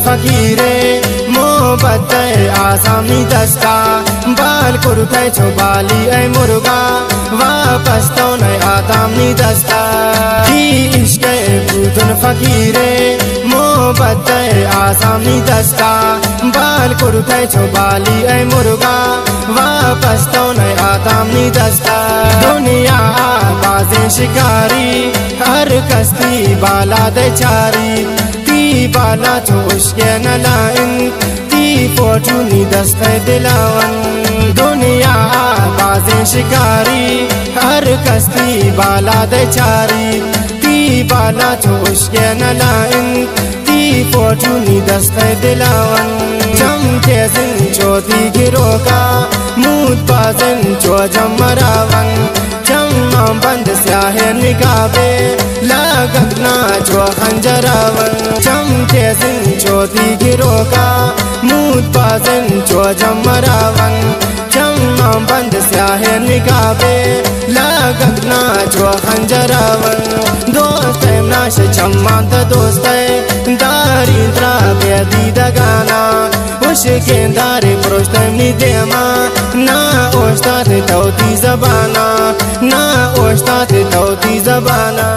फकीरे मोहब्बत आसामी दस्ता बाल कुर्ते छो बाली ऐ मुर्गा वापस तो नहीं आतामनी दस्ता की इश्क बुधन फकीरे मोहब्बत आसामी दस्ता बाल कुर्ते छो बाली ऐ मुर्गा वापस तो नहीं आतामनी दस्ता दुनिया बाजे शिकारी हर कस्ती बाला दे चारी ती बाला तो उसके नलाइन ती फोटूनी दस्ते दिलावन दुनिया बाजे शिकारी हर कस्ती बाला दे चारी ती बाला तो उसके नलाइन ती फोटूनी दस्ते दिलावन चमके जिन चोती गिरो का मूद बाजन चो जमरावन चम्मा बंद स्याहे निकाबे लागत ना चो खंजरावन चमके जिन चोती गिरो का मूद बाजन चो जमरावन चम्मा बंद स्याहे निकाबे लागत ना चो खंजरावन दोस्त नाश चम्मा दोस्त दारिद्रा बेदी दगाना उशके दारे प्रोष्टनी देमा ना ओस्तात तौती जबाना ना ओस्तात तौती जबाना।